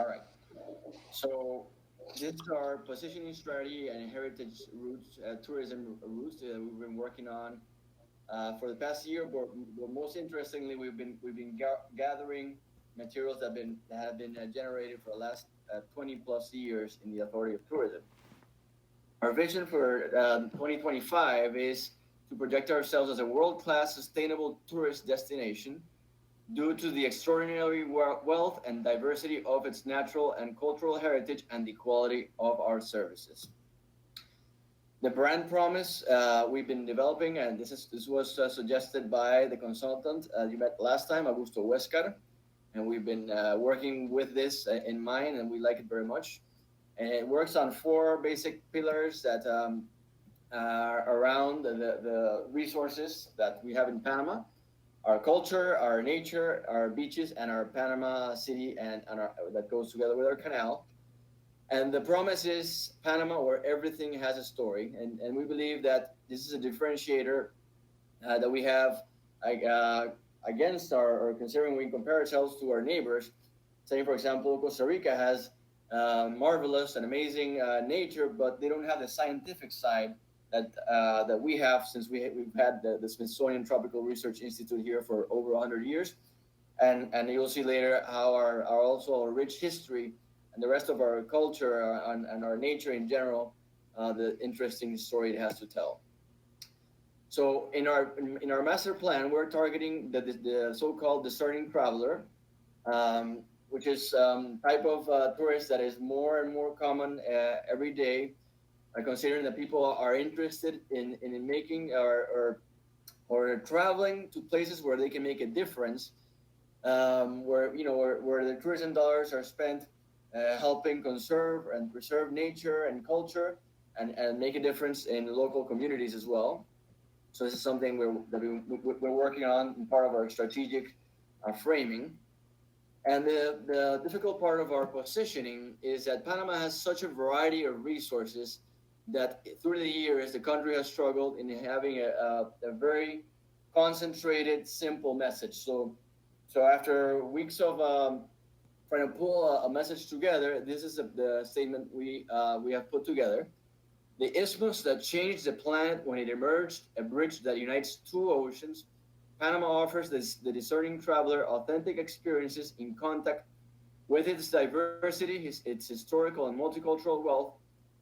All right. So this is our positioning strategy and heritage routes, tourism routes that we've been working on for the past year. But most interestingly, we've been gathering materials that have been generated for the last 20 plus years in the Authority of Tourism. Our vision for 2025 is to project ourselves as a world-class sustainable tourist destination due to the extraordinary wealth and diversity of its natural and cultural heritage and the quality of our services. The brand promise we've been developing, and this was suggested by the consultant you met last time, Augusto Huescar, and we've been working with this in mind, and we like it very much. And it works on four basic pillars that are around the resources that we have in Panama: our culture, our nature, our beaches, and our Panama City, that goes together with our canal. And the promise is Panama, where everything has a story. And we believe that this is a differentiator that we have against or considering we compare ourselves to our neighbors. Say, for example, Costa Rica has marvelous and amazing nature, but they don't have the scientific side that we have, since we've had the Smithsonian Tropical Research Institute here for over 100 years. And you'll see later how our also our rich history and the rest of our culture and our nature in general, the interesting story it has to tell. So in our master plan, we're targeting the so-called discerning traveler, which is type of tourist that is more and more common every day, considering that people are interested in making or traveling to places where they can make a difference, where the tourism dollars are spent helping conserve and preserve nature and culture, and make a difference in local communities as well. So this is something we're working on in part of our strategic framing. And the difficult part of our positioning is that Panama has such a variety of resources that through the years the country has struggled in having a very concentrated, simple message. So after weeks of trying to pull a message together, this is the statement we have put together. The isthmus that changed the planet when it emerged, a bridge that unites two oceans. Panama offers the discerning traveler authentic experiences in contact with its diversity, its historical and multicultural wealth,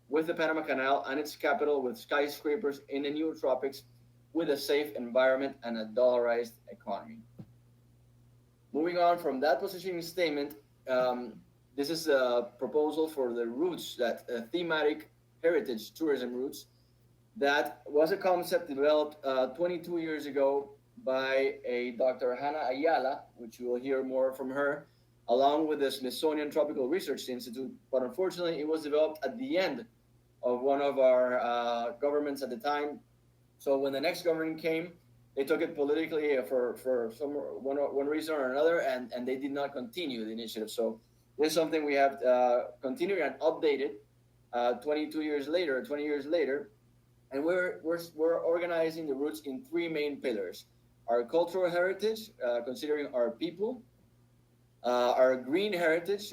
with the Panama Canal and its capital, with skyscrapers in the new tropics, with a safe environment and a dollarized economy. Moving on from that positioning statement, this is a proposal for the routes, that thematic heritage tourism routes. That was a concept developed 22 years ago by a Dr. Hannah Ayala, which you will hear more from her, along with the Smithsonian Tropical Research Institute. But unfortunately, it was developed at the end of one of our governments at the time. So when the next government came, they took it politically for one reason or another, and they did not continue the initiative. So this is something we have continued and updated 22 years later, 20 years later, and we're organizing the routes in three main pillars: our cultural heritage, considering our people; our green heritage,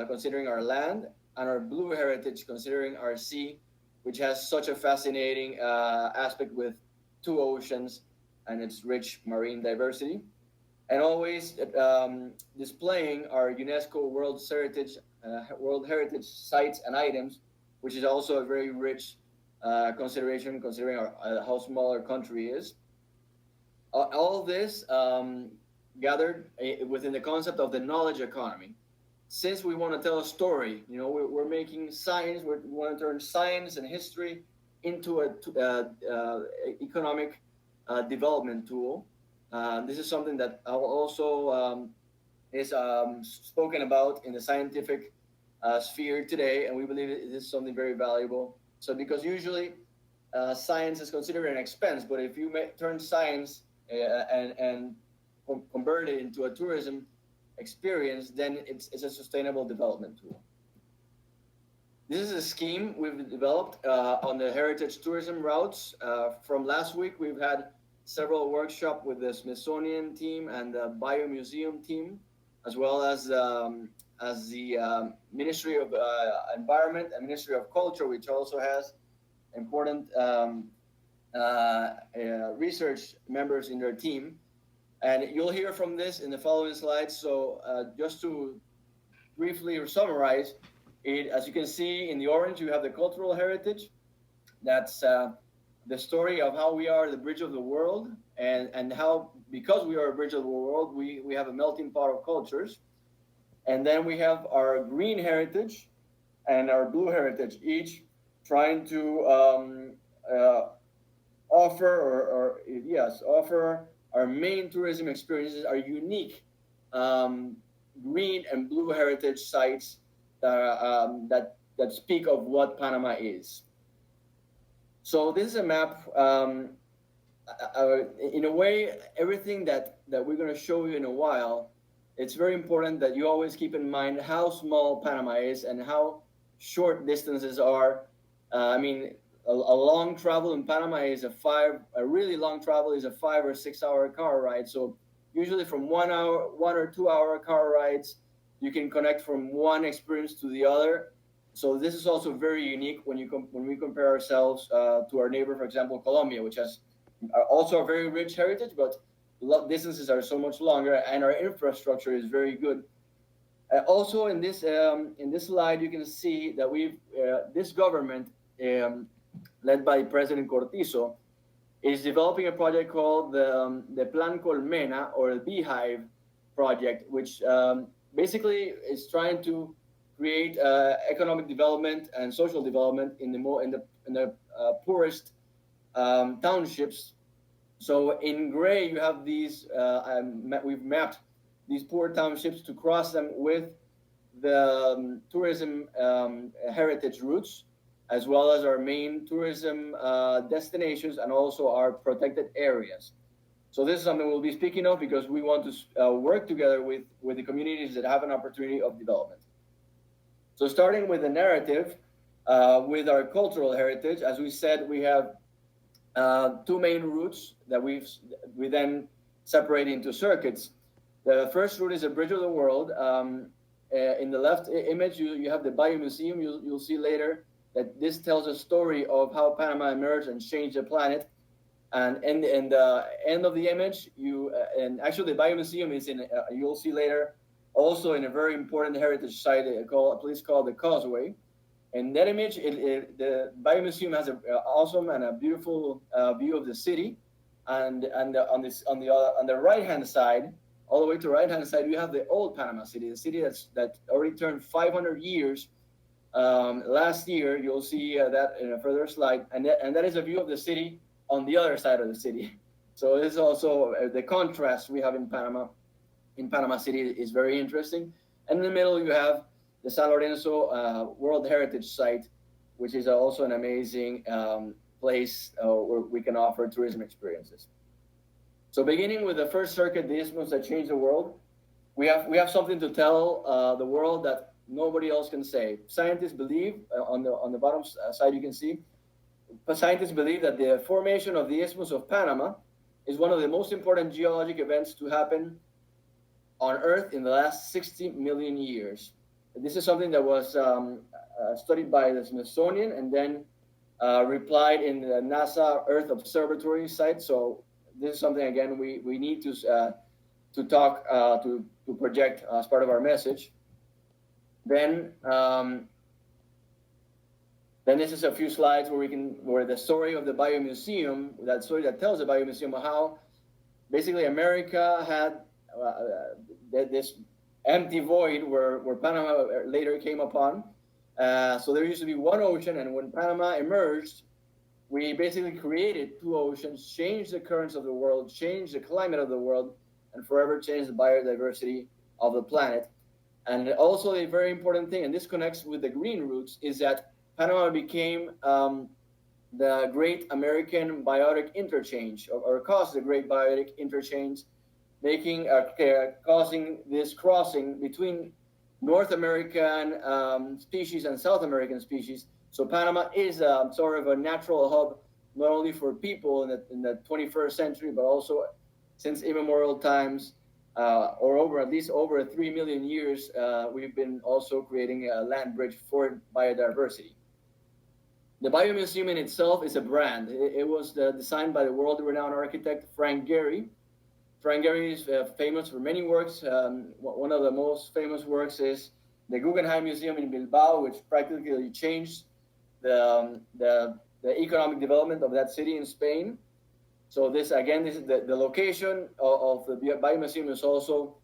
considering our land; and our blue heritage, considering our sea, which has such a fascinating aspect with two oceans and its rich marine diversity, and always displaying our UNESCO World Heritage sites and items, which is also a very rich consideration, considering how small our country is. All this gathered within the concept of the knowledge economy. Since we want to tell a story, we're making science. We want to turn science and history into a economic development tool. This is something that also is spoken about in the scientific sphere today, and we believe it is something very valuable. So, because usually science is considered an expense, but if you turn science and convert it into a tourism experience, then it's a sustainable development tool. This is a scheme we've developed on the heritage tourism routes. From last week, we've had several workshops with the Smithsonian team and the Bio Museum team, as well as as the Ministry of Environment and Ministry of Culture, which also has important research members in their team. And you'll hear from this in the following slides. So just to briefly summarize it, as you can see in the orange, you have the cultural heritage. That's the story of how we are the bridge of the world, and how, because we are a bridge of the world, we have a melting pot of cultures. And then we have our green heritage and our blue heritage, each trying to offer offer our main tourism experiences, our unique green and blue heritage sites that speak of what Panama is. So this is a map. In a way, everything that we're going to show you in a while, it's very important that you always keep in mind how small Panama is and how short distances are. I mean, a long travel in Panama is a really long travel is a 5 or 6 hour car ride. So usually from 1 or 2 hour car rides, you can connect from one experience to the other. So this is also very unique when we compare ourselves to our neighbor, for example, Colombia, which has also a very rich heritage, but distances are so much longer, and our infrastructure is very good. Also, in this slide, you can see that this government, led by President Cortizo, is developing a project called the Plan Colmena, or the Beehive project, which basically is trying to create economic development and social development in the poorest townships. So in gray, you have these. We've mapped these poor townships to cross them with the tourism heritage routes, as well as our main tourism destinations, and also our protected areas. So this is something we'll be speaking of, because we want to work together with the communities that have an opportunity of development. So starting with the narrative, with our cultural heritage, as we said, we have two main routes that we then separate into circuits. The first route is a bridge of the world. In the left image, you have the Bayou Museum. You'll see later that this tells a story of how Panama emerged and changed the planet. And in the end of the image, and actually the Bayou Museum is you'll see later, also in a very important heritage site, a place called the Causeway. In that image, the Bayou Museum has an awesome and a beautiful view of the city, and on the right-hand side, all the way to the right-hand side, we have the old Panama City, the city that already turned 500 years last year. You'll see that in a further slide, and that is a view of the city on the other side of the city. So this is also the contrast we have in Panama. In Panama City is very interesting. And in the middle, you have the San Lorenzo World Heritage Site, which is also an amazing place where we can offer tourism experiences. So beginning with the first circuit, the isthmus that changed the world, we have something to tell the world that nobody else can say. Scientists believe, on the bottom side you can see, scientists believe that the formation of the Isthmus of Panama is one of the most important geologic events to happen on Earth in the last 60 million years. This is something that was studied by the Smithsonian and then replied in the NASA Earth Observatory site. So this is something, again, we need to talk, to project as part of our message. Then this is a few slides where the story of the Bayou Museum, that story that tells the Bayou Museum of how basically America had this empty void where Panama later came upon. So there used to be one ocean, and when Panama emerged, we basically created two oceans, changed the currents of the world, changed the climate of the world, and forever changed the biodiversity of the planet. And also a very important thing, and this connects with the green roots, is that Panama became the great American biotic interchange, or caused the great biotic interchange, causing this crossing between North American species and South American species. So Panama is sort of a natural hub, not only for people in the 21st century, but also since immemorial times, or at least over 3 million years, we've been also creating a land bridge for biodiversity. The Biomuseum in itself is a brand. It was designed by the world-renowned architect Frank Gehry. Frank Gehry is famous for many works. One of the most famous works is the Guggenheim Museum in Bilbao, which practically changed the economic development of that city in Spain. So this is the location of the Biomuseum is also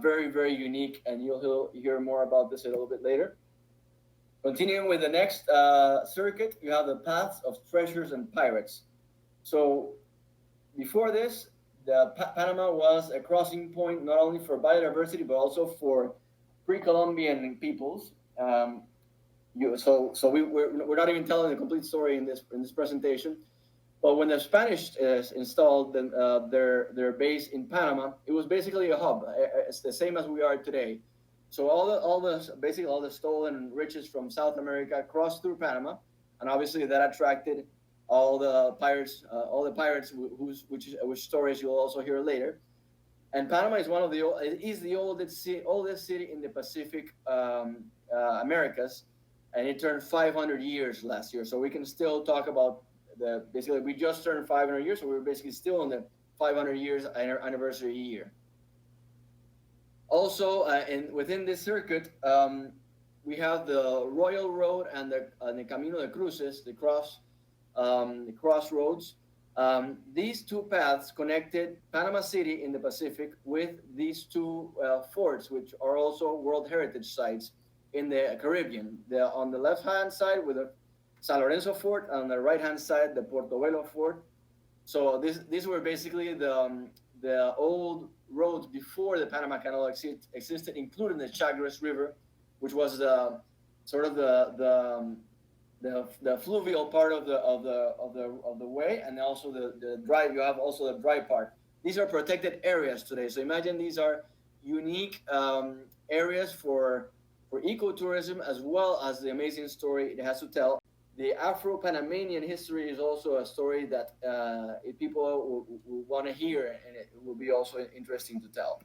very, very unique, and you'll hear more about this a little bit later. Continuing with the next circuit, you have the paths of treasures and pirates. So before this, Panama was a crossing point not only for biodiversity but also for pre-Columbian peoples. We're not even telling the complete story in this presentation. But when the Spanish installed their base in Panama, it was basically a hub. It's the same as we are today. So all the stolen riches from South America crossed through Panama, and obviously that attracted all the pirates, which stories you'll also hear later. And Panama is the oldest city in the Pacific Americas, and it turned 500 years last year. So we can still talk about we just turned 500 years, so we're basically still in the 500 years anniversary year. Also, within this circuit, we have the Royal Road and the Camino de Cruces, the crossroads. These two paths connected Panama City in the Pacific with these two forts, which are also World Heritage Sites in the Caribbean. On the left-hand side with the San Lorenzo Fort, and on the right-hand side, the Portobelo Fort. So these were basically the old roads before the Panama Canal existed, including the Chagres River, which was the fluvial part of the way, and also the dry. You have also the dry part. These are protected areas today. So imagine these are unique areas for ecotourism, as well as the amazing story it has to tell. The Afro-Panamanian history is also a story that people will want to hear, and it will be also interesting to tell.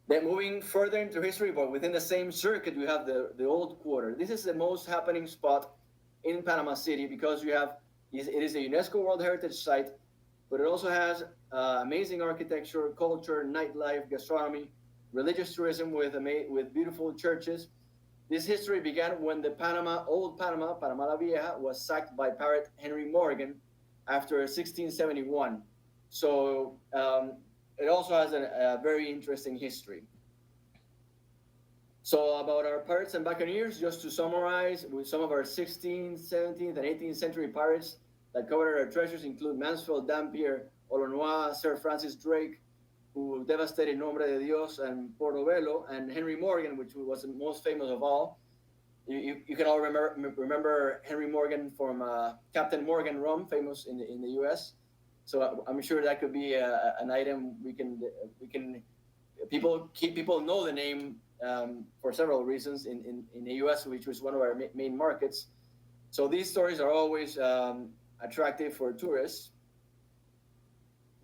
Then moving further into history, but within the same circuit, we have the Old Quarter. This is the most happening spot in Panama City because it is a UNESCO World Heritage Site, but it also has amazing architecture, culture, nightlife, gastronomy, religious tourism with beautiful churches. This history began when the Old Panama, Panama la Vieja, was sacked by pirate Henry Morgan after 1671. So it also has a very interesting history. So about our pirates and buccaneers, just to summarize, with some of our 16th, 17th, and 18th century pirates that covered our treasures include Mansfield Dampier, Olonois, Sir Francis Drake, who devastated Nombre de Dios and Portobelo, and Henry Morgan, which was the most famous of all. You can all remember Henry Morgan from Captain Morgan rum, famous in the U.S. So I'm sure that could be an item people know the name for several reasons in the U.S., which was one of our main markets. So these stories are always attractive for tourists.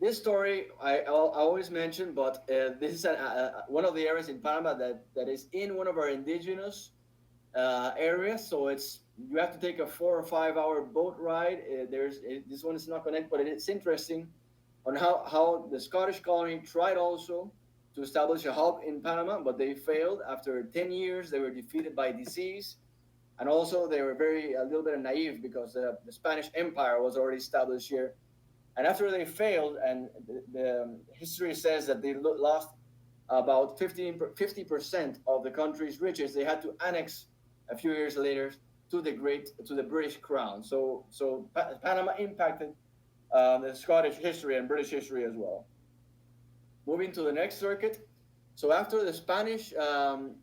This story I always mention, but this is one of the areas in Panama that is in one of our indigenous areas. So you have to take a 4 or 5 hour boat ride. This one is not connected, but it's interesting on how the Scottish colony tried also to establish a hub in Panama, but they failed. After 10 years, they were defeated by disease. And also they were a little bit naive because the Spanish Empire was already established here. And after they failed, and the history says that they lost about 50% of the country's riches, they had to annex a few years later to the British Crown. So Panama impacted the Scottish history and British history as well. Moving to the next circuit. So after the Spanish, after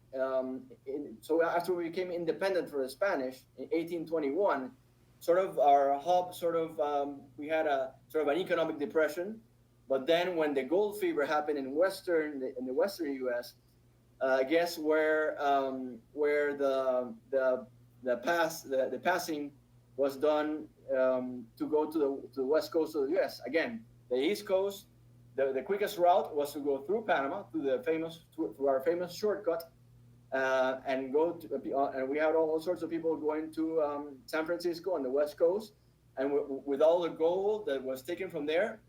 we became independent for the Spanish in 1821, sort of our hub, we had a sort of an economic depression. But then when the gold fever happened in the western U.S., guess where the passing was done to go to the west coast of the U.S. Again, the East Coast the quickest route was to go through Panama through our famous shortcut, and and we had all sorts of people going to San Francisco on the West Coast, and with all the gold that was taken from there,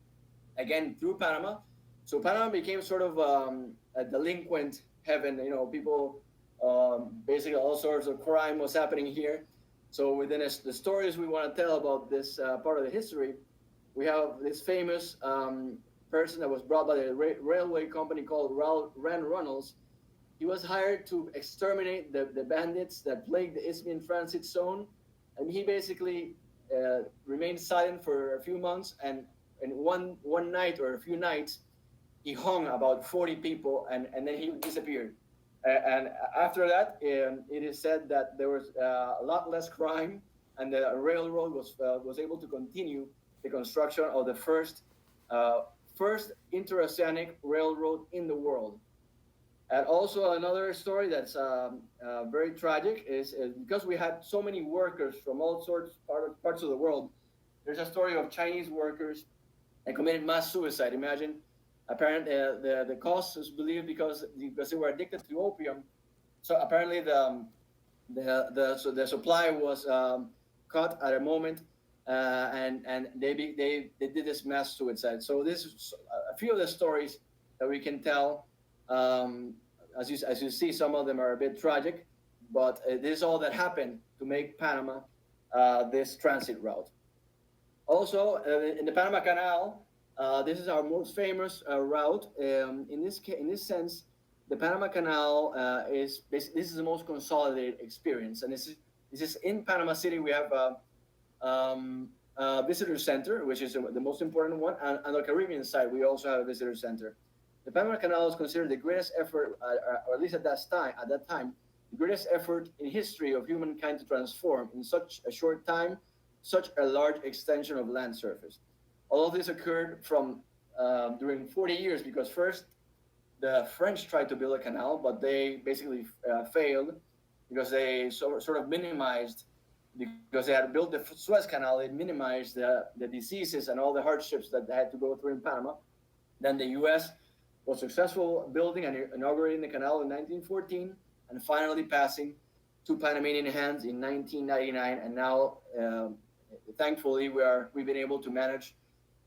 again through Panama. So Panama became sort of a delinquent heaven. People, basically all sorts of crime was happening here. So within the stories we want to tell about this part of the history, we have this famous person that was brought by the railway company called Rand Runnels. He was hired to exterminate the bandits that plagued the Isthmian transit zone, and he basically remained silent for a few months, and one night or a few nights, he hung about 40 people, and then he disappeared. And after that, it is said that there was a lot less crime, and the railroad was able to continue the construction of the first interoceanic railroad in the world. And also another story that's very tragic is because we had so many workers from all parts of the world. There's a story of Chinese workers that committed mass suicide. Imagine, apparently the cause is believed because they were addicted to opium. So apparently the supply was cut at a moment, and they did this mass suicide. So this is a few of the stories that we can tell. As you see, some of them are a bit tragic, but this is all that happened to make Panama this transit route. Also, in the Panama Canal, this is our most famous route. In this sense, the Panama Canal this is the most consolidated experience, and this is in Panama City. We have a visitor center, which is the most important one, and on the Caribbean side, we also have a visitor center. The Panama Canal is considered the greatest effort, or at least at that time, the greatest effort in history of humankind to transform in such a short time, such a large extension of land surface. All of this occurred during 40 years, because first the French tried to build a canal, but they basically failed because they sort of minimized, because they had built the Suez Canal, they minimized the diseases and all the hardships that they had to go through in Panama. Then the U.S. was successful building and inaugurating the canal in 1914, and finally passing to Panamanian hands in 1999. And now, thankfully, we've been able to manage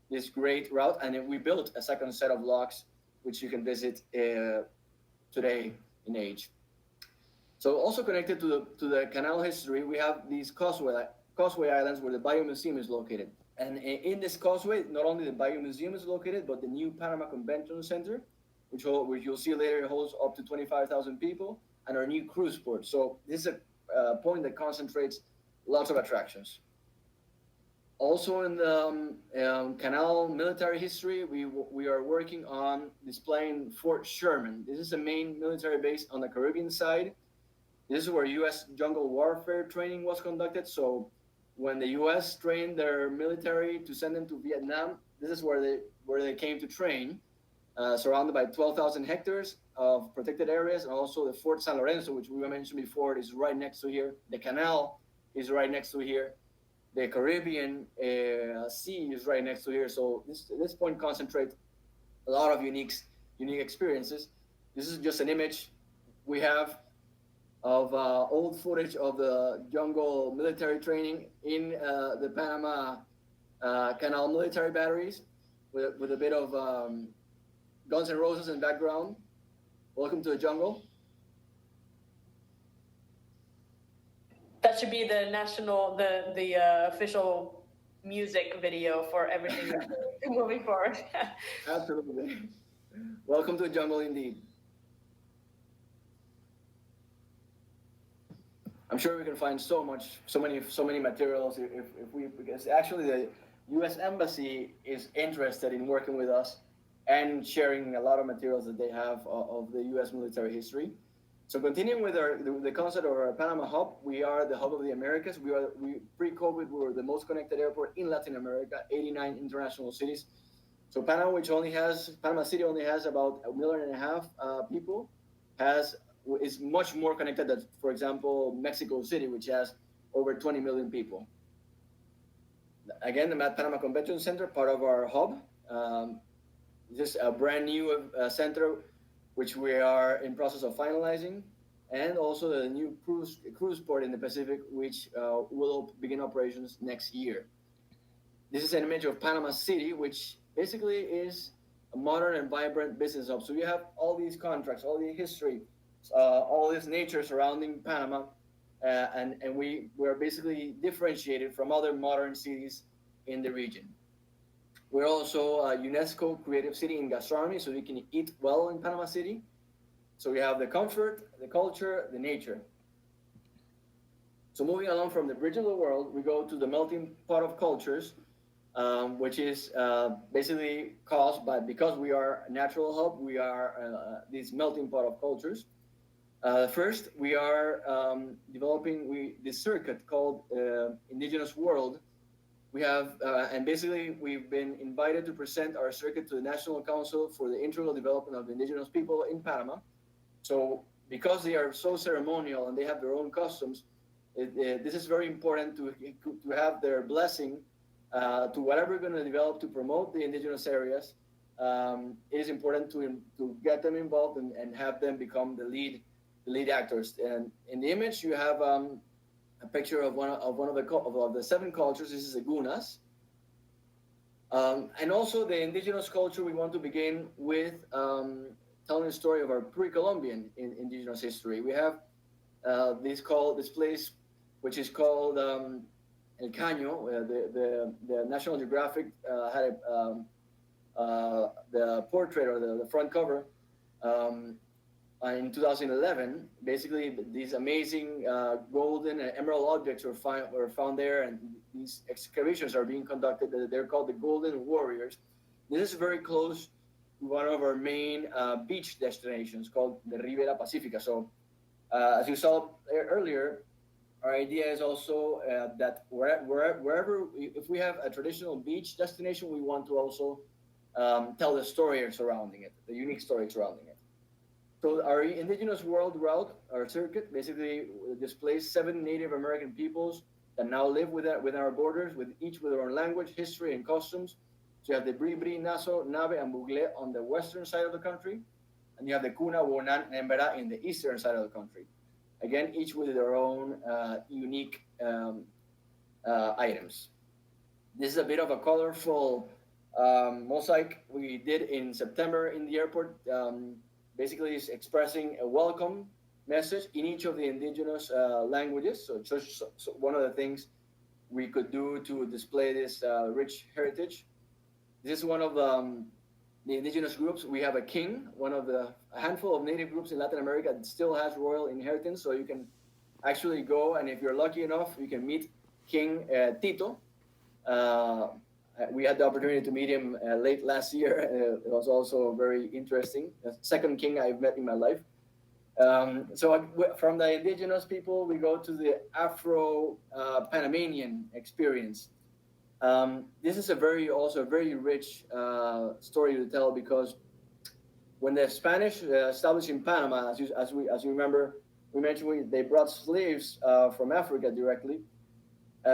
this great route, and we built a second set of locks, which you can visit today in age. So also connected to the canal history, we have these causeway islands where the Bayou Museum is located. And in this causeway, not only the Bayou Museum is located, but the new Panama Convention Center, which you'll see later, holds up to 25,000 people, and our new cruise port. So this is a point that concentrates lots of attractions. Also in the canal military history, we are working on displaying Fort Sherman. This is the main military base on the Caribbean side. This is where U.S. jungle warfare training was conducted. So when the U.S. trained their military to send them to Vietnam, this is where they came to train, surrounded by 12,000 hectares of protected areas, and also the Fort San Lorenzo, which we mentioned before, is right next to here. The canal is right next to here. The Caribbean Sea is right next to here. So this point concentrates a lot of unique experiences. This is just an image we have of old footage of the jungle military training in the Panama Canal military batteries, with a bit of Guns N' Roses in the background. Welcome to the jungle. That should be the official music video for everything moving forward. Absolutely. Welcome to the jungle, indeed. I'm sure we can find so many materials because actually the U.S. Embassy is interested in working with us and sharing a lot of materials that they have of the U.S. military history. So continuing with the concept of our Panama hub, we are the hub of the Americas. Pre-COVID, we were the most connected airport in Latin America, 89 international cities. So Panama City only has about 1.5 million people, is much more connected than, for example, Mexico City, which has over 20 million people. Again, the Panama Convention Center, part of our hub. This is a brand new center, which we are in process of finalizing, and also the new cruise port in the Pacific, which will begin operations next year. This is an image of Panama City, which basically is a modern and vibrant business hub. So you have all these contracts, all the history, all this nature surrounding Panama, and we're basically differentiated from other modern cities in the region. We're also a UNESCO creative city in gastronomy, so you can eat well in Panama City. So we have the comfort, the culture, the nature. So moving along from the bridge of the world, we go to the melting pot of cultures, which is basically caused by, because we are a natural hub, we are this melting pot of cultures. First, we are developing this circuit called Indigenous World. We have, and basically we've been invited to present our circuit to the National Council for the Integral Development of the Indigenous People in Panama. So because they are so ceremonial and they have their own customs, this is very important to have their blessing to whatever we're going to develop to promote the indigenous areas. It is important to get them involved and have them become the lead actors. And in the image, you have a picture of one of the 7 cultures. This is the Gunas. And also the indigenous culture, we want to begin with telling the story of our pre-Columbian indigenous history. We have this place, which is called El Caño. The National Geographic had the portrait or the front cover in 2011. Basically, these amazing golden and emerald objects were found there, and these excavations are being conducted. They're called the Golden Warriors. This is very close to one of our main beach destinations called the Ribera Pacifica. So, as you saw earlier, our idea is also that wherever, if we have a traditional beach destination, we want to also tell the story surrounding it, the unique story surrounding it. So our Indigenous World route, our circuit, basically displays 7 Native American peoples that now live within our borders, each with their own language, history, and customs. So you have the Bribri, Naso, Nabe, and Bugle on the western side of the country, and you have the Kuna, Wonan, and Embera in the eastern side of the country. Again, each with their own unique items. This is a bit of a colorful mosaic we did in September in the airport. Basically, it's expressing a welcome message in each of the indigenous languages. So one of the things we could do to display this rich heritage. This is one of the indigenous groups. We have a king, a handful of native groups in Latin America that still has royal inheritance. So you can actually go, and if you're lucky enough, you can meet King Tito. We had the opportunity to meet him late last year. It was also very interesting. The second king I've met in my life. So from the indigenous people, we go to the Afro-Panamanian experience. This is also a very rich story to tell, because when the Spanish established in Panama, as you remember, we mentioned they brought slaves from Africa directly.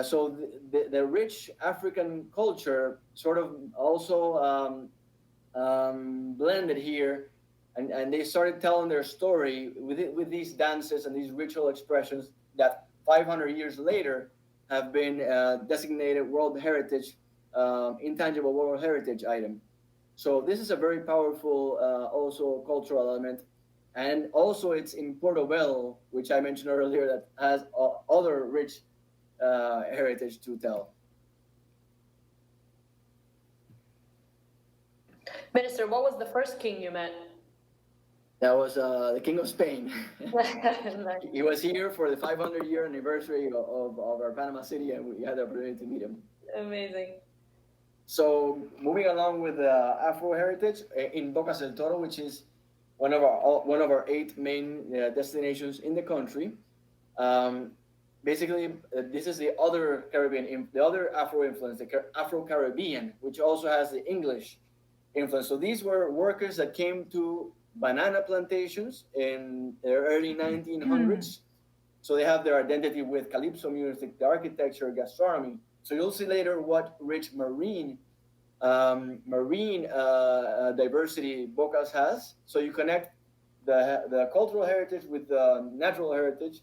So the rich African culture sort of also blended here, and they started telling their story with these dances and these ritual expressions that 500 years later have been designated World Heritage, intangible World Heritage item. So this is a very powerful also cultural element. And also it's in Portobello, which I mentioned earlier, that has other rich heritage to tell. Minister, what was the first king you met? That was the King of Spain. He was here for the 500-year anniversary of our Panama City, and we had the opportunity to meet him. Amazing. So moving along with Afro heritage in Bocas del Toro, which is one of our 8 main destinations in the country. Basically, this is the other the other Afro influence, the Afro-Caribbean, which also has the English influence. So these were workers that came to banana plantations in the early 1900s. So they have their identity with Calypso music, the architecture, gastronomy. So you'll see later what rich marine marine diversity Bocas has. So you connect the cultural heritage with the natural heritage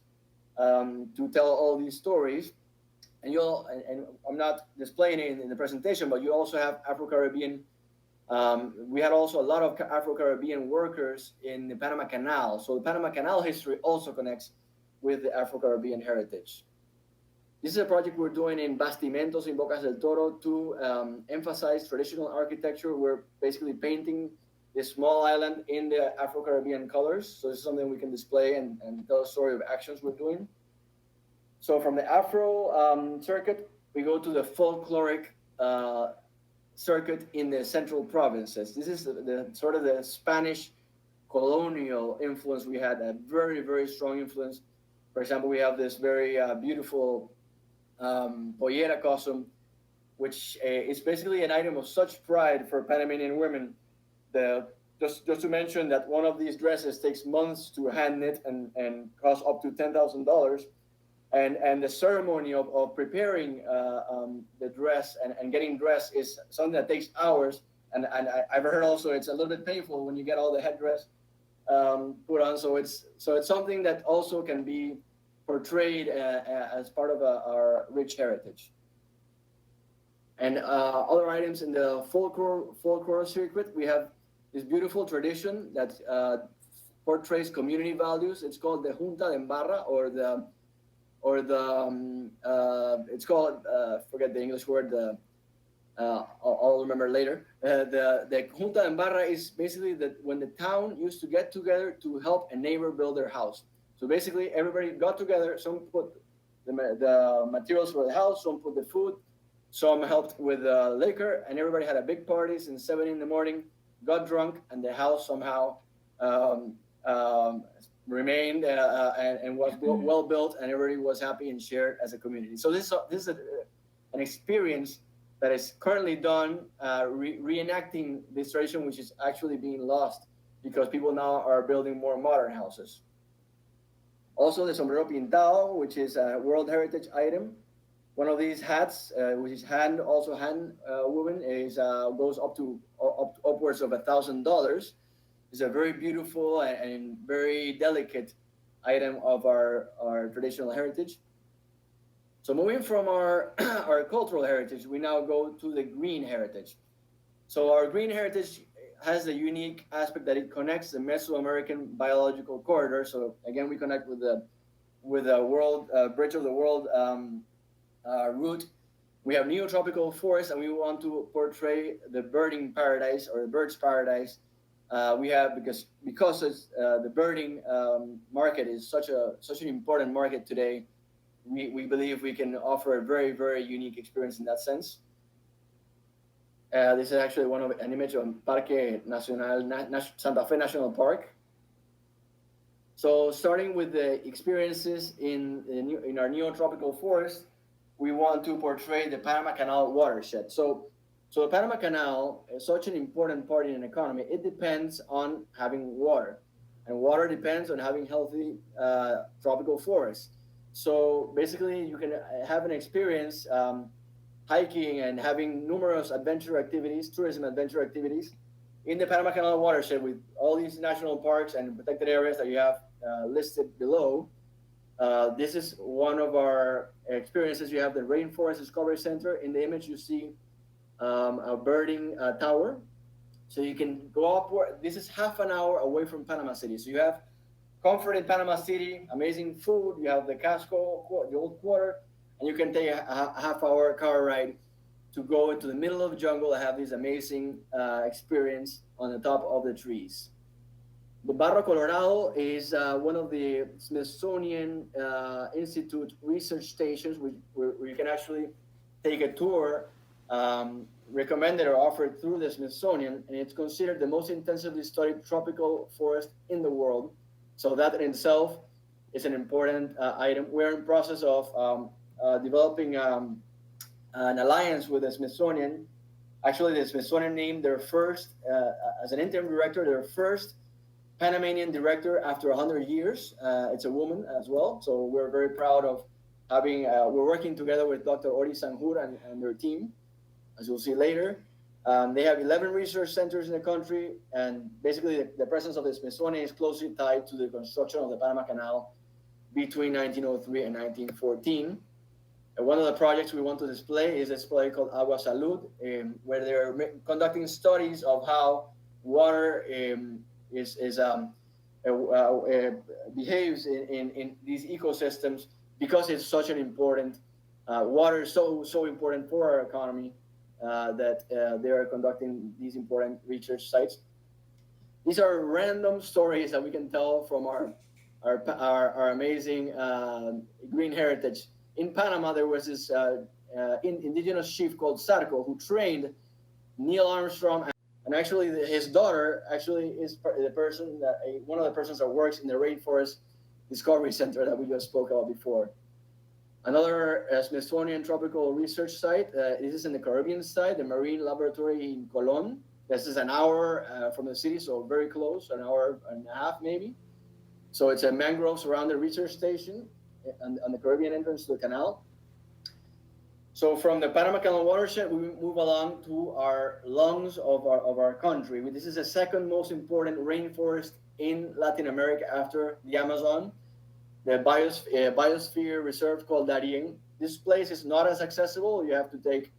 to tell all these stories. And and I'm not displaying it in the presentation, but you also have Afro-Caribbean. We had also a lot of Afro-Caribbean workers in the Panama Canal. So the Panama Canal history also connects with the Afro-Caribbean heritage. This is a project we're doing in Bastimentos in Bocas del Toro to emphasize traditional architecture. We're basically painting this small island in the Afro-Caribbean colors. So this is something we can display and tell a story of actions we're doing. So from the Afro circuit, we go to the folkloric circuit in the central provinces. This is the sort of the Spanish colonial influence we had, a very, very strong influence. For example, we have this very beautiful pollera costume, which is basically an item of such pride for Panamanian women. Just to mention that one of these dresses takes months to hand knit and costs up to $10,000. And the ceremony of preparing the dress and getting dressed is something that takes hours. And I've heard also it's a little bit painful when you get all the headdress put on. So it's something that also can be portrayed as part of our rich heritage. And other items in the folklore circuit, we have this beautiful tradition that portrays community values. It's called the Junta de Embarra, it's called, forget the English word, I'll remember later. The Junta de Embarra is basically when the town used to get together to help a neighbor build their house. So basically everybody got together, some put the materials for the house, some put the food, some helped with liquor, and everybody had a big party since 7 in the morning, got drunk, and the house somehow remained and was well built, and everybody was happy and shared as a community. So this is an experience that is currently done, reenacting this tradition, which is actually being lost because people now are building more modern houses. Also, the sombrero pintado, which is a World Heritage item. One of these hats, which is hand woven, goes upwards of $1,000. It's a very beautiful and very delicate item of our traditional heritage. So moving from our cultural heritage, we now go to the green heritage. So our green heritage has the unique aspect that it connects the Mesoamerican biological corridor. So again, we connect with the world bridge of the world route. We have neotropical forests, and we want to portray the birding paradise or the bird's paradise. We have because the birding market is such an important market today. We believe we can offer a very, very unique experience in that sense. This is actually an image of Parque Nacional Santa Fe National Park. So starting with the experiences in our neotropical forest, we want to portray the Panama Canal watershed. So the Panama Canal is such an important part in an economy. It depends on having water, and water depends on having healthy tropical forests. So basically, you can have an experience hiking and having numerous tourism adventure activities in the Panama Canal watershed with all these national parks and protected areas that you have listed below. This is one of our experiences. You have the Rainforest Discovery Center. In the image, you see a birding tower. So you can go upward. This is half an hour away from Panama City. So you have comfort in Panama City, amazing food. You have the Casco, the old quarter, and you can take a half-hour car ride to go into the middle of the jungle and have this amazing experience on the top of the trees. The Barro Colorado is one of the Smithsonian Institute research stations where you can actually take a tour recommended or offered through the Smithsonian, and it's considered the most intensively studied tropical forest in the world. So that in itself is an important item. We're in the process of developing an alliance with the Smithsonian. Actually, the Smithsonian named their first, as an interim director, their first Panamanian director after 100 years. It's a woman as well. So we're very proud of having, we're working together with Dr. Ori Sanjur and their team, as you'll see later. They have 11 research centers in the country, and basically the presence of the Smithsonian is closely tied to the construction of the Panama Canal between 1903 and 1914. And one of the projects we want to display is a display called Agua Salud, where they're conducting studies of how water behaves in these ecosystems, because it's such an important, water is so important for our economy, that they are conducting these important research sites. These are random stories that we can tell from our amazing green heritage. In Panama, there was this indigenous chief called Sarco who trained Neil Armstrong, and actually his daughter actually is the person that one of the persons that works in the Rainforest Discovery Center that we just spoke about before. Another Smithsonian tropical research site, this is in the Caribbean side, the Marine Laboratory in Colon. This is an hour from the city, so very close, an hour and a half maybe. So it's a mangrove surrounded research station on the Caribbean entrance to the canal. So from the Panama Canal watershed, we move along to our lungs of our country. This is the second most important rainforest in Latin America after the Amazon. The biosphere reserve called Darien. This place is not as accessible. You have to take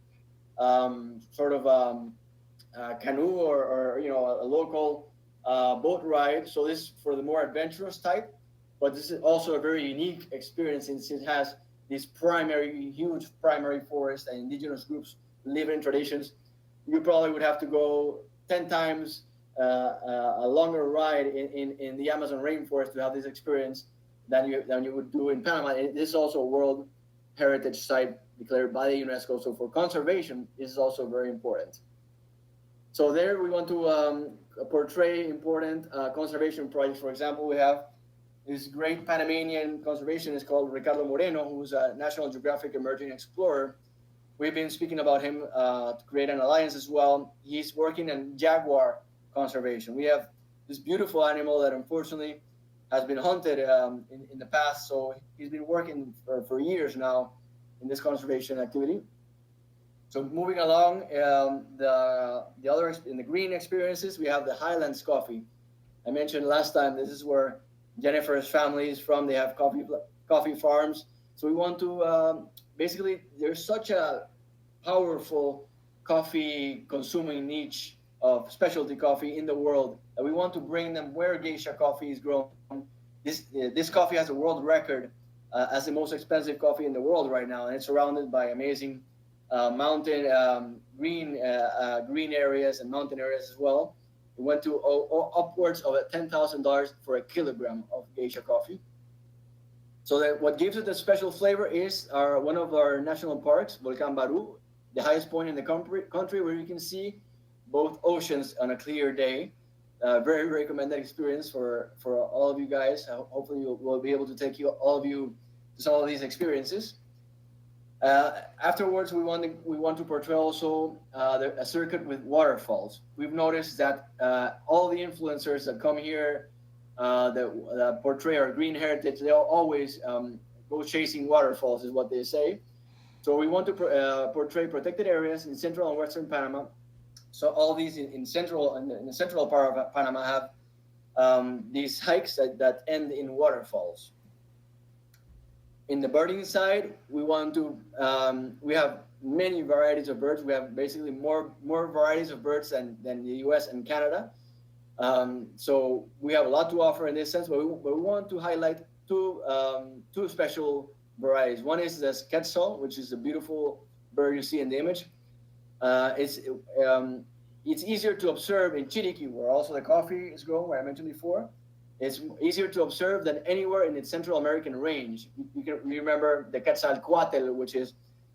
sort of a canoe or a local boat ride. So this is for the more adventurous type, but this is also a very unique experience since it has these huge primary forests and indigenous groups living traditions. You probably would have to go 10 times a longer ride in the Amazon rainforest to have this experience than you would do in Panama. And this is also a World Heritage Site declared by the UNESCO. So for conservation, this is also very important. So there we want to portray important conservation projects. For example, we have this great Panamanian conservationist called Ricardo Moreno, who's a National Geographic emerging explorer. We've been speaking about him to create an alliance as well. He's working in jaguar conservation. We have this beautiful animal that unfortunately has been hunted in the past. So he's been working for years now in this conservation activity. So moving along, the other in the green experiences, we have the Highlands Coffee. I mentioned last time, this is where Jennifer's family is from. They have coffee farms. So we want to basically, there's such a powerful coffee consuming niche of specialty coffee in the world that we want to bring them where geisha coffee is grown. This coffee has a world record as the most expensive coffee in the world right now, and it's surrounded by amazing mountain green areas and mountain areas as well. It went to upwards of $10,000 for a kilogram of geisha coffee. So that what gives it a special flavor is one of our national parks, Volcán Barú, the highest point in the country where you can see both oceans on a clear day. Very recommended experience for all of you guys. Hopefully we'll be able to take all of you to some of these experiences. Afterwards, we want to portray also a circuit with waterfalls. We've noticed that all the influencers that come here that portray our green heritage, they always go chasing waterfalls, is what they say. So we want to portray protected areas in central and western Panama. So all these in the central part of Panama have these hikes that end in waterfalls. In the birding side, we have many varieties of birds. We have basically more varieties of birds than the US and Canada. So we have a lot to offer in this sense, but we want to highlight two special varieties. One is the quetzal, which is a beautiful bird you see in the image. It's easier to observe in Chiriquí, where also the coffee is grown, where I mentioned before. It's easier to observe than anywhere in its Central American range. You can remember the Quetzalcoatl, which is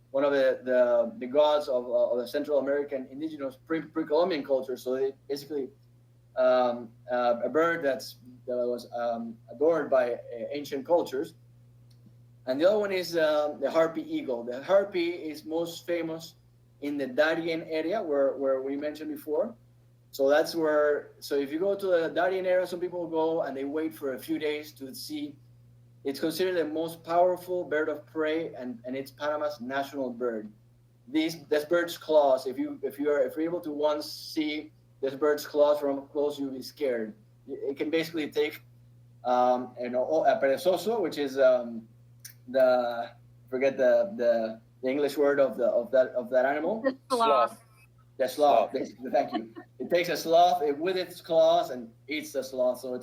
one of the gods of the Central American indigenous pre-Columbian culture. So they basically a bird that was adored by ancient cultures. And the other one is the Harpy Eagle. The Harpy is most famous in the Darien area, where we mentioned before. So that's where, so if you go to the Darien area, some people go and they wait for a few days to see. It's considered the most powerful bird of prey, and it's Panama's national bird. this bird's claws, if you're able to once see this bird's claws from up close, you'll be scared. It can basically take a perezoso, which is the forget the English word of that animal. The sloth. The sloth. Thank you. It takes a sloth with its claws and eats the sloth. We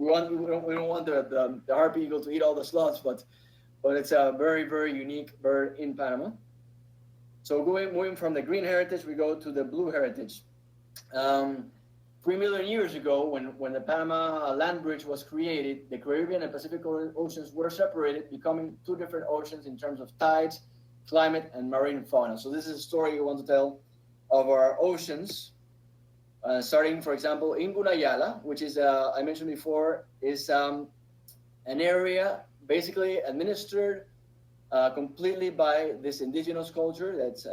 don't want the Harpy Eagle to eat all the sloths, but it's a very, very unique bird in Panama. So moving from the green heritage, we go to the blue heritage. 3 million years ago, when the Panama land bridge was created, the Caribbean and Pacific Oceans were separated, becoming two different oceans in terms of tides, climate, and marine fauna. So this is a story we want to tell of our oceans, starting, for example, in Gunayala, which is, I mentioned before, is an area basically administered completely by this indigenous culture that's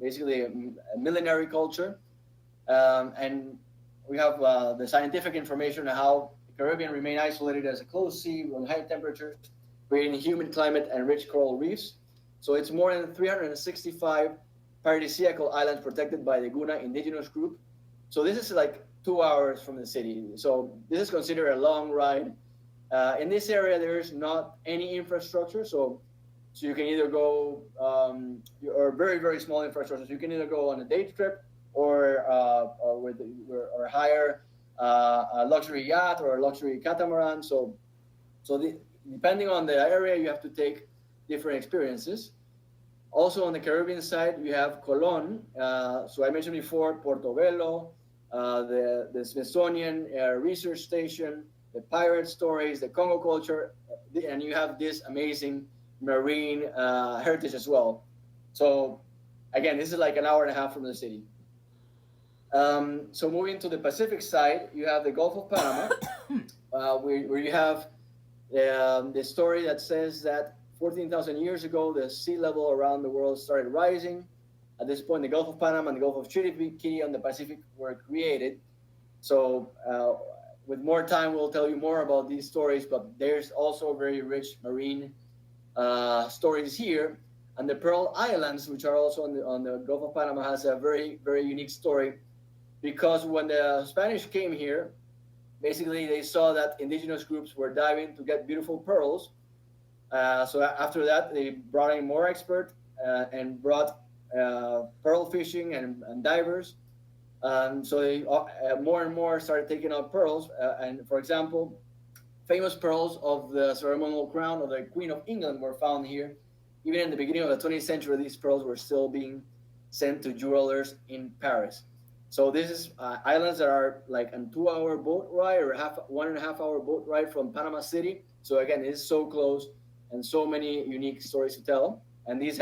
basically a millenary culture. And we have the scientific information on how the Caribbean remain isolated as a closed sea with high temperatures, creating humid climate and rich coral reefs. So it's more than 365 paradisiacal islands protected by the Guna indigenous group. So this is like 2 hours from the city. So this is considered a long ride. In this area, there's not any infrastructure. So you can either go, or very, very small infrastructure. So you can either go on a day trip or hire a luxury yacht or a luxury catamaran. So depending on the area, you have to take different experiences. Also on the Caribbean side, you have Colón. So I mentioned before, Portobello, the Smithsonian Research Station, the pirate stories, the Congo culture, and you have this amazing marine heritage as well. So again, this is like an hour and a half from the city. So moving to the Pacific side, you have the Gulf of Panama, where you have the story that says that 14,000 years ago, the sea level around the world started rising. At this point, the Gulf of Panama and the Gulf of Chiriquí on the Pacific were created. So with more time, we'll tell you more about these stories, but there's also very rich marine stories here. And the Pearl Islands, which are also on the Gulf of Panama, has a very, very unique story, because when the Spanish came here, basically they saw that indigenous groups were diving to get beautiful pearls. So after that, they brought in more experts and brought pearl fishing and divers. So they more and more started taking out pearls. And for example, famous pearls of the ceremonial crown of the Queen of England were found here. Even in the beginning of the 20th century, these pearls were still being sent to jewelers in Paris. So this is islands that are like a 2-hour boat ride or 1.5 hour boat ride from Panama City. So again, it is so close and so many unique stories to tell. And these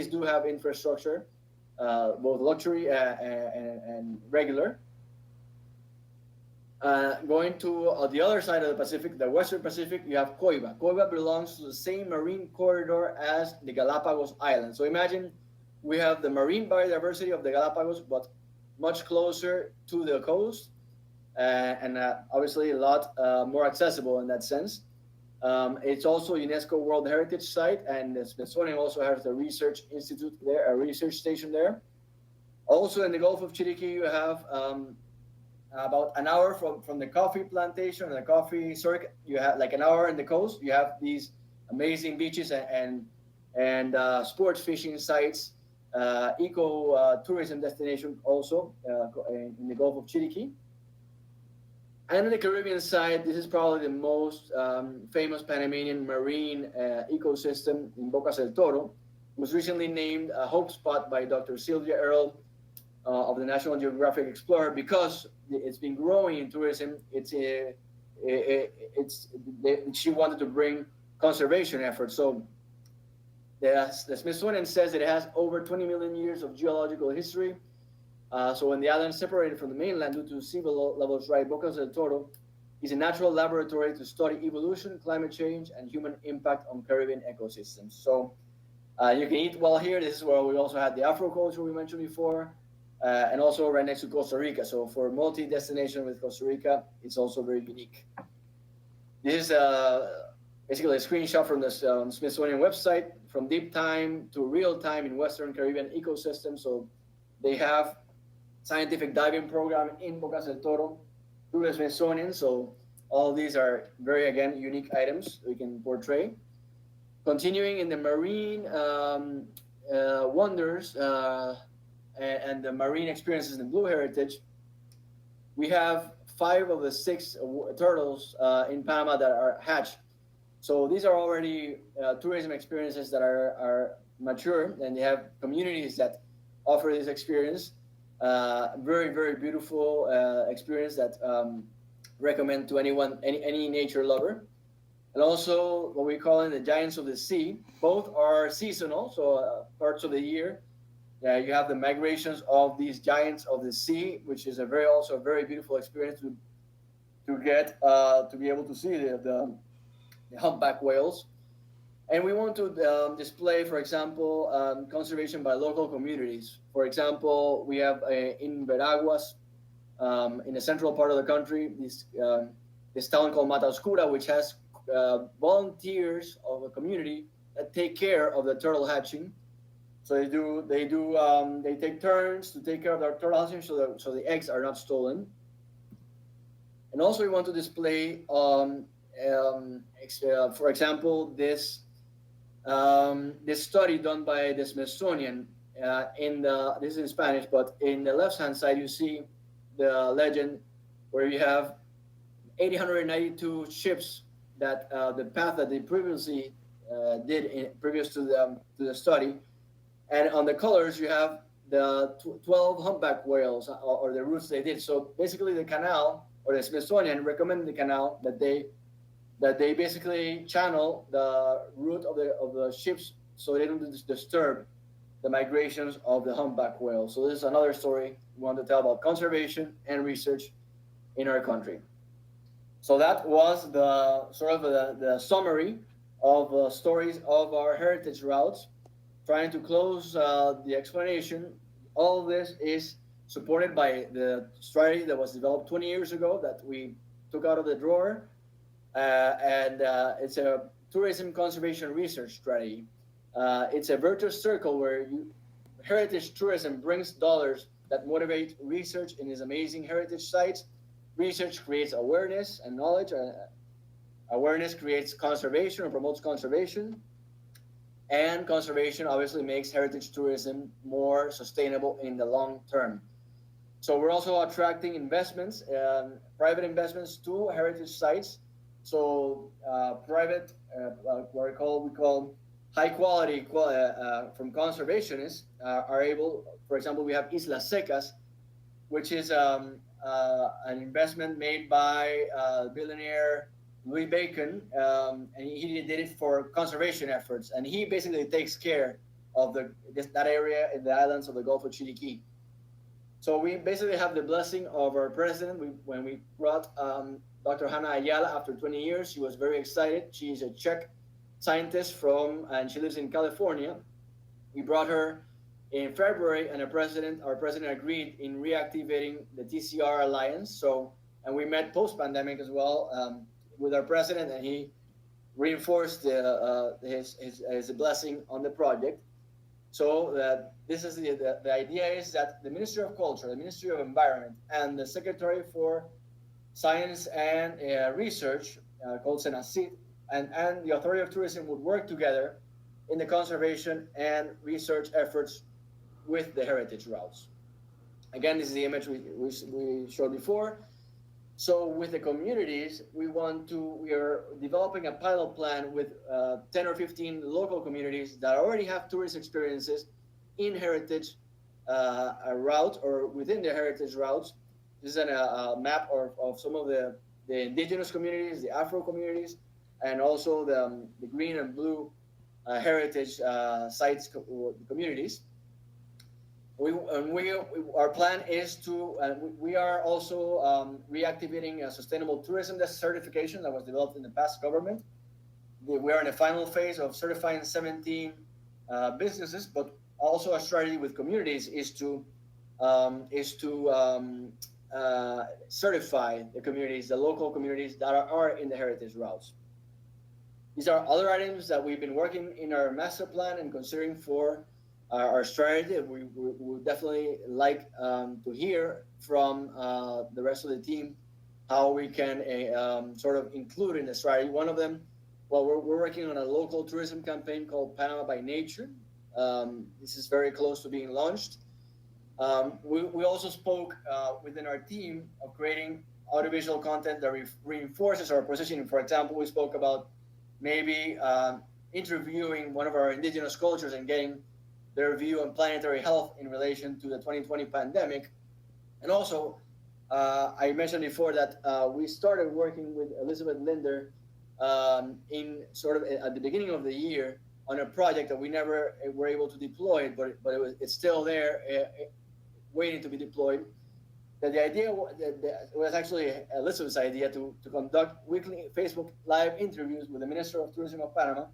do have infrastructure, both luxury and regular. Going to the other side of the Pacific, the Western Pacific, you have Coiba. Coiba belongs to the same marine corridor as the Galapagos Islands. So imagine we have the marine biodiversity of the Galapagos, but much closer to the coast, and obviously a lot more accessible in that sense. It's also UNESCO World Heritage Site, and the Smithsonian also has the research institute there, a research station there. Also in the Gulf of Chiriquí, you have about an hour from the coffee plantation and the coffee circuit. You have like an hour in the coast. You have these amazing beaches and sports fishing sites, eco tourism destination also in the Gulf of Chiriquí. And on the Caribbean side, this is probably the most famous Panamanian marine ecosystem in Bocas del Toro. It was recently named a hope spot by Dr. Sylvia Earle of the National Geographic Explorer because it's been growing in tourism. She wanted to bring conservation efforts. So the Smithsonian says that it has over 20 million years of geological history. So when the island separated from the mainland due to sea levels rise, Bocas del Toro is a natural laboratory to study evolution, climate change, and human impact on Caribbean ecosystems. So you can eat well here. This is where we also had the Afro culture we mentioned before, and also right next to Costa Rica. So for multi-destination with Costa Rica, it's also very unique. This is basically a screenshot from the Smithsonian website, from deep time to real time in Western Caribbean ecosystem. So they have scientific diving program in Bocas del Toro through the Smithsonian. So all these are very, again, unique items we can portray. Continuing in the marine wonders and the marine experiences in Blue Heritage, we have 5 of the 6 turtles in Panama that are hatched. So these are already tourism experiences that are mature, and they have communities that offer this experience. Very, very beautiful experience that recommend to anyone, any nature lover. And also what we call the giants of the sea. Both are seasonal, so parts of the year. You have the migrations of these giants of the sea, which is also a very beautiful experience to get to be able to see the humpback whales. And we want to display, for example, conservation by local communities. For example, we have in Veraguas, in the central part of the country, this town called Mata Oscura, which has volunteers of a community that take care of the turtle hatching. So they take turns to take care of their turtle hatching, so the eggs are not stolen. And also we want to display, for example, this study done by the Smithsonian. This is in Spanish, but in the left-hand side you see the legend where you have 892 ships that the path that they previously did previous to the study, and on the colors you have the 12 humpback whales or the routes they did. So basically, the canal or the Smithsonian recommended the canal that they basically channel the route of the ships so they don't disturb the migrations of the humpback whale. So this is another story we want to tell about conservation and research in our country. So that was the summary of stories of our heritage routes. Trying to close the explanation, all of this is supported by the strategy that was developed 20 years ago that we took out of the drawer, and it's a tourism conservation research strategy. It's a virtuous circle where heritage tourism brings dollars that motivate research in these amazing heritage sites. Research creates awareness and knowledge. Awareness creates conservation or promotes conservation. And conservation obviously makes heritage tourism more sustainable in the long term. So we're also attracting investments, private investments to heritage sites. So private, what we call high quality from conservationists are able, for example, we have Islas Secas, which is an investment made by billionaire Louis Bacon, and he did it for conservation efforts. And he basically takes care of that area in the islands of the Gulf of Chiriquí. So we basically have the blessing of our president. When we brought Dr. Hannah Ayala after 20 years, she was very excited. She's a Czech scientist and she lives in California. We brought her in February, and our president agreed in reactivating the TCR Alliance. And we met post-pandemic as well with our president, and he reinforced his blessing on the project. So that this is the idea is that the Ministry of Culture, the Ministry of Environment, and the Secretary for Science and Research, called Senacid, and the Authority of Tourism would work together in the conservation and research efforts with the heritage routes. Again, this is the image we showed before. So with the communities, we are developing a pilot plan with 10 or 15 local communities that already have tourist experiences in heritage routes or within the heritage routes. This is a map of some of the indigenous communities, the Afro communities, and also the green and blue heritage sites communities. Our plan is we are also reactivating a sustainable tourism certification that was developed in the past government. We are in the final phase of certifying 17 businesses, but also a strategy with communities is to certify the communities, the local communities that are in the heritage routes. These are other items that we've been working in our master plan and considering for our strategy. We would definitely like to hear from the rest of the team how we can sort of include in the strategy. One of them, well, we're working on a local tourism campaign called Panama by Nature. This is very close to being launched. We also spoke within our team of creating audiovisual content that reinforces our positioning. For example, we spoke about maybe interviewing one of our indigenous cultures and getting their view on planetary health in relation to the 2020 pandemic. And also, I mentioned before that we started working with Elizabeth Linder in sort of at the beginning of the year on a project that we never were able to deploy, but it's still there, waiting to be deployed. That the idea was actually Elizabeth's idea to conduct weekly Facebook Live interviews with the Minister of Tourism of Panama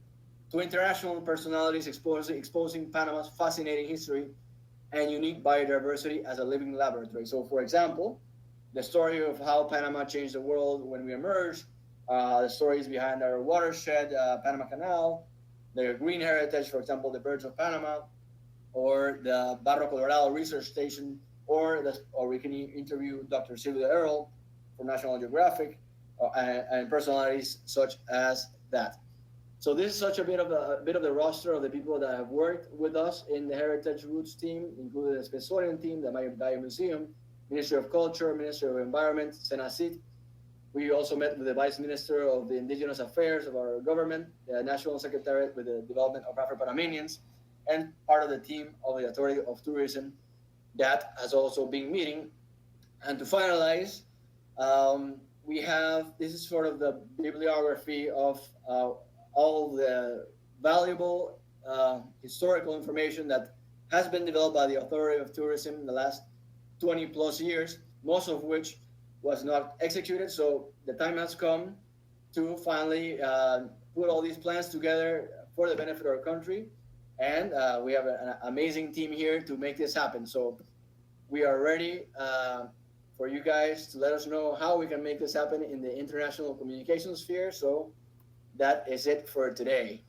to international personalities exposing Panama's fascinating history and unique biodiversity as a living laboratory. So, for example, the story of how Panama changed the world when we emerged, the stories behind our watershed, Panama Canal, the green heritage, for example, the birds of Panama, or the Barro Colorado Research Station, or we can interview Dr. Sylvia Earle from National Geographic, and personalities such as that. So this is such a bit of the roster of the people that have worked with us in the Heritage Roots team, including the Smithsonian team, the Guggenheim Museum, Ministry of Culture, Ministry of Environment, Senacit. We also met with the Vice Minister of the Indigenous Affairs of our government, the National Secretariat with the Development of Afro-Panamanians, and part of the team of the Authority of Tourism that has also been meeting. And to finalize, we have, this is sort of the bibliography of all the valuable historical information that has been developed by the Authority of Tourism in the last 20 plus years, most of which was not executed. So the time has come to finally put all these plans together for the benefit of our country. And we have an amazing team here to make this happen. So we are ready for you guys to let us know how we can make this happen in the international communication sphere. So that is it for today.